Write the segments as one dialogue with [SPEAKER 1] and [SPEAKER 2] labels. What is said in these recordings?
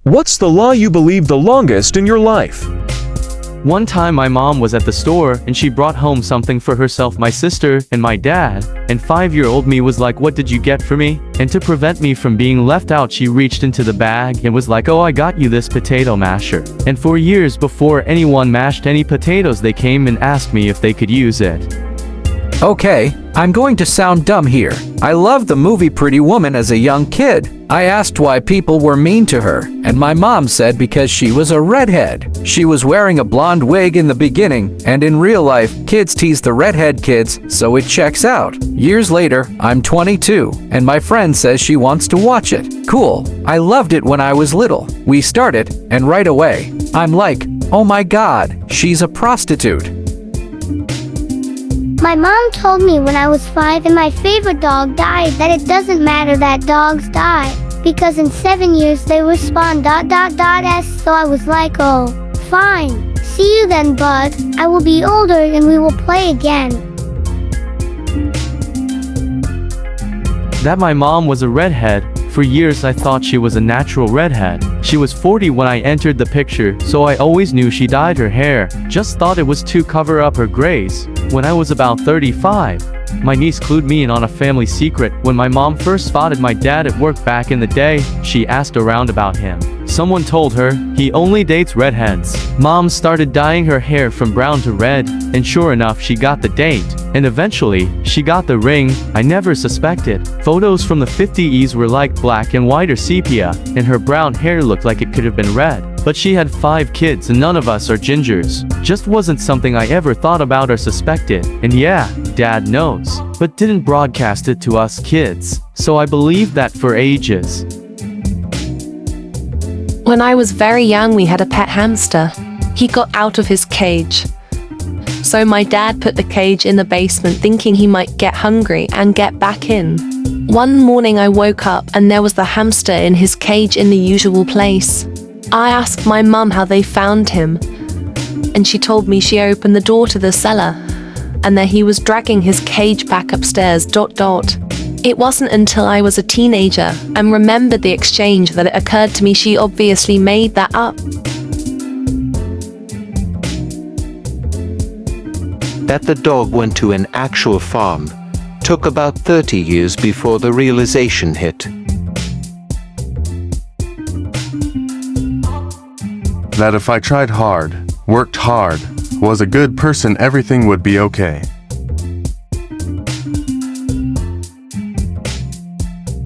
[SPEAKER 1] What's the lie you believe the longest in your life?
[SPEAKER 2] One time my mom was at the store and she brought home something for herself, my sister, and my dad, and 5-year-old me was like, "What did you get for me?" And to prevent me from being left out, she reached into the bag and was like, "Oh, I got you this potato masher." And for years before anyone mashed any potatoes, they came and asked me if they could use it.
[SPEAKER 3] Okay, I'm going to sound dumb here. I loved the movie Pretty Woman as a young kid. I asked why people were mean to her, and my mom said because she was a redhead. She was wearing a blonde wig in the beginning, and in real life, kids tease the redhead kids, so it checks out. Years later, I'm 22, and my friend says she wants to watch it. Cool. I loved it when I was little. We started, and right away, I'm like, oh my god, she's a prostitute.
[SPEAKER 4] My mom told me when I was 5 and my favorite dog died that it doesn't matter that dogs die, because in 7 years they respawn ... So I was like, oh, fine. See you then, bud. I will be older and we will play again.
[SPEAKER 2] That my mom was a redhead. For years I thought she was a natural redhead. She was 40 when I entered the picture, so I always knew she dyed her hair. Just thought it was to cover up her grays. When I was about 35, my niece clued me in on a family secret. When my mom first spotted my dad at work back in the day, she asked around about him. Someone told her, he only dates redheads. Mom started dyeing her hair from brown to red, and sure enough she got the date. And eventually, she got the ring. I never suspected. Photos from the 50s were like black and white or sepia, and her brown hair looked like it could have been red. But she had 5 kids and none of us are gingers. Just wasn't something I ever thought about or suspected. And yeah, Dad knows, but didn't broadcast it to us kids. So I believed that for ages.
[SPEAKER 5] When I was very young, we had a pet hamster. He got out of his cage. So my dad put the cage in the basement thinking he might get hungry and get back in. One morning I woke up and there was the hamster in his cage in the usual place. I asked my mum how they found him, and she told me she opened the door to the cellar and that he was dragging his cage back upstairs. It wasn't until I was a teenager and remembered the exchange that it occurred to me she obviously made that up.
[SPEAKER 6] That the dog went to an actual farm took about 30 years before the realization hit.
[SPEAKER 7] That if I tried hard, worked hard, was a good person, everything would be okay.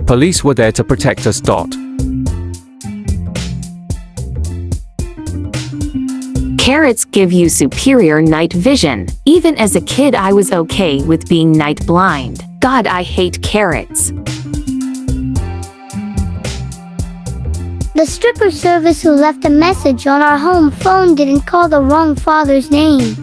[SPEAKER 3] Police were there to protect us.
[SPEAKER 8] Carrots give you superior night vision. Even as a kid, I was okay with being night blind. God, I hate carrots.
[SPEAKER 4] The stripper service who left a message on our home phone didn't call the wrong father's name.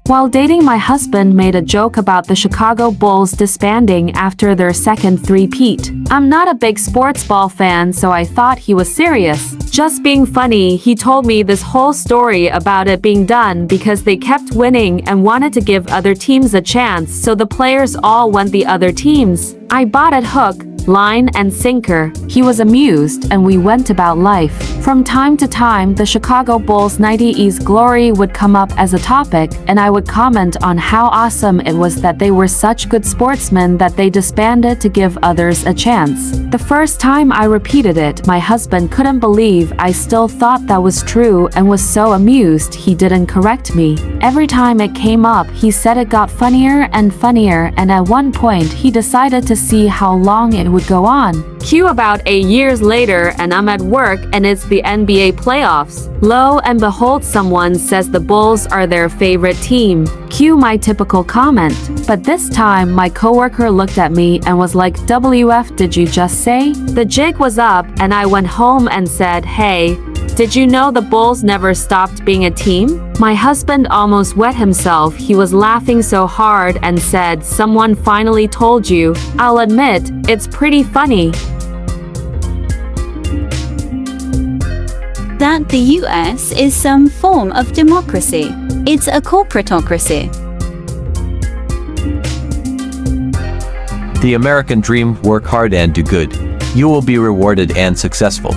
[SPEAKER 9] While dating, my husband made a joke about the Chicago Bulls disbanding after their second three-peat. I'm not a big sports ball fan, so I thought he was serious. Just being funny, he told me this whole story about it being done because they kept winning and wanted to give other teams a chance, so the players all went the other teams. I bought it hook, line, and sinker. He was amused, and we went about life. From time to time, the Chicago Bulls' 90s glory would come up as a topic, and I would comment on how awesome it was that they were such good sportsmen that they disbanded to give others a chance. The first time I repeated it, my husband couldn't believe I still thought that was true and was so amused he didn't correct me. Every time it came up, he said it got funnier and funnier, and at one point he decided to see how long it would go on. Cue about 8 years later, and I'm at work and it's the NBA playoffs. Lo and behold, someone says the Bulls are their favorite team. Cue my typical comment. But this time my coworker looked at me and was like, "WF did you just say?" The jig was up and I went home and said, "Hey, did you know the Bulls never stopped being a team?" My husband almost wet himself. He was laughing so hard and said, "Someone finally told you." I'll admit, it's pretty funny.
[SPEAKER 10] That the US is some form of democracy. It's a corporatocracy.
[SPEAKER 11] The American dream: work hard and do good. You will be rewarded and successful.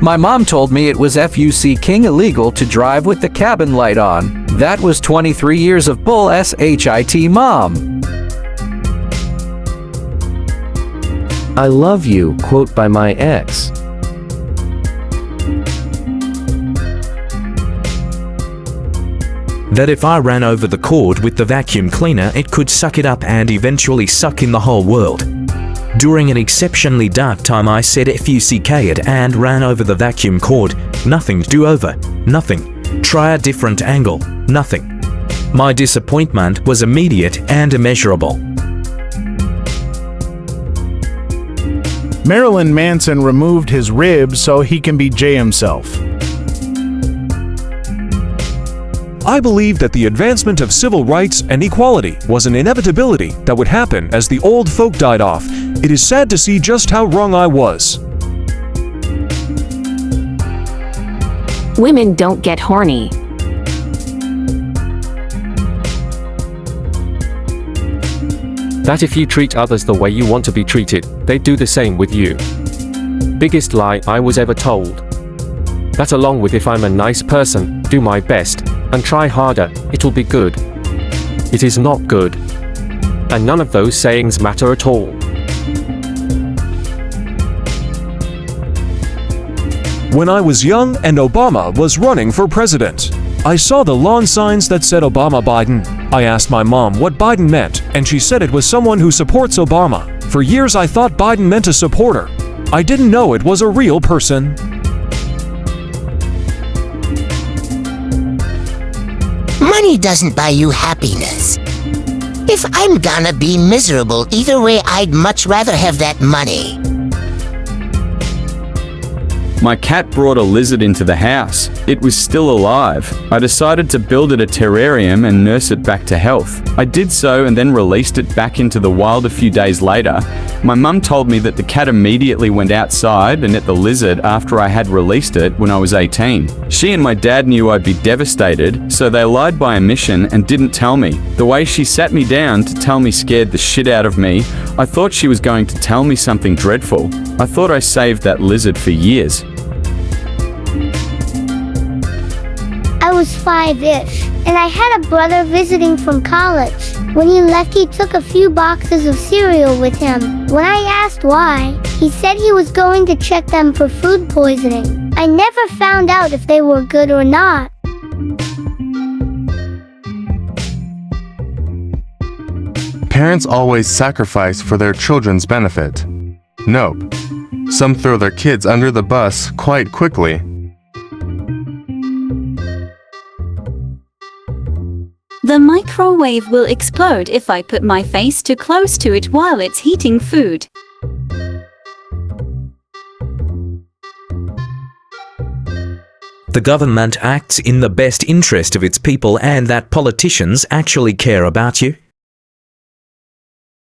[SPEAKER 3] My mom told me it was fucking illegal to drive with the cabin light on. That was 23 years of bull shit, mom.
[SPEAKER 12] I love you, quote by my ex.
[SPEAKER 13] That if I ran over the cord with the vacuum cleaner, it could suck it up and eventually suck in the whole world. During an exceptionally dark time, I said fuck it and ran over the vacuum cord. Nothing to do over. Nothing. Try a different angle. Nothing. My disappointment was immediate and immeasurable.
[SPEAKER 14] Marilyn Manson removed his ribs so he can be Jay himself.
[SPEAKER 1] I believe that the advancement of civil rights and equality was an inevitability that would happen as the old folk died off. It is sad to see just how wrong I was.
[SPEAKER 8] Women don't get horny.
[SPEAKER 12] That if you treat others the way you want to be treated, they do the same with you. Biggest lie I was ever told. That along with if I'm a nice person, do my best, and try harder, it'll be good. It is not good. And none of those sayings matter at all.
[SPEAKER 1] When I was young and Obama was running for president, I saw the lawn signs that said Obama Biden. I asked my mom what Biden meant, and she said it was someone who supports Obama. For years I thought Biden meant a supporter. I didn't know it was a real person.
[SPEAKER 15] Money doesn't buy you happiness. If I'm gonna be miserable either way, I'd much rather have that money.
[SPEAKER 16] My cat brought a lizard into the house. It was still alive. I decided to build it a terrarium and nurse it back to health. I did so and then released it back into the wild a few days later. My mum told me that the cat immediately went outside and ate the lizard after I had released it when I was 18. She and my dad knew I'd be devastated, so they lied by omission and didn't tell me. The way she sat me down to tell me scared the shit out of me. I thought she was going to tell me something dreadful. I thought I saved that lizard for years.
[SPEAKER 4] I was 5-ish, and I had a brother visiting from college. When he left, he took a few boxes of cereal with him. When I asked why, he said he was going to check them for food poisoning. I never found out if they were good or not.
[SPEAKER 7] Parents always sacrifice for their children's benefit. Nope. Some throw their kids under the bus quite quickly.
[SPEAKER 10] The microwave will explode if I put my face too close to it while it's heating food.
[SPEAKER 13] The government acts in the best interest of its people and that politicians actually care about you.